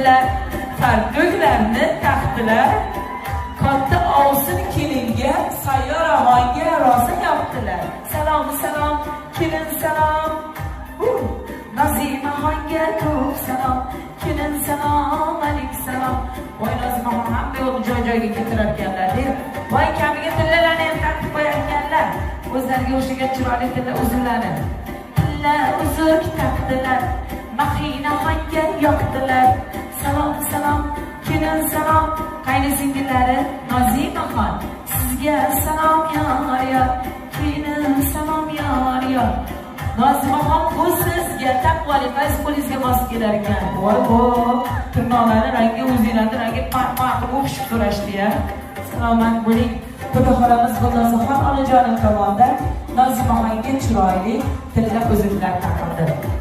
taqdilar, fardo'klarni taqdilar. Katta ovsin kelinga, sayyor amonga rosa yopdilar. Salom salom, kelin salom. Nazima xonga ko'p salom, kelin salom, alik salom. Voy Nazima xon hamma yo'lni joy-joyiga keltirarkanlar deb, voy kamiga tillalarni ham taqib qo'yarkanlar. O'zlariga o'xshagan chiroyli tilla uzunlarni. Tilla uzuk taqdilar, Maxina xonga yoqdilar. Salom salom, kelin salom. Qayni singillari Nazima xon, sizga salom yor, kelin salom yor. Nazima xon bu sizga taqvoli qaysi qo'lingizga bosib kelar ekan. Voy bu tirnoqlari rangi o'zinglarning rangi farq-farq o'xshib turashdi-ya. Salomat bo'ling. Xudo xolamiz bo'lsa ham onajonim tomonidan Nazima xonga chiroyli tilla uzuklar taqildi.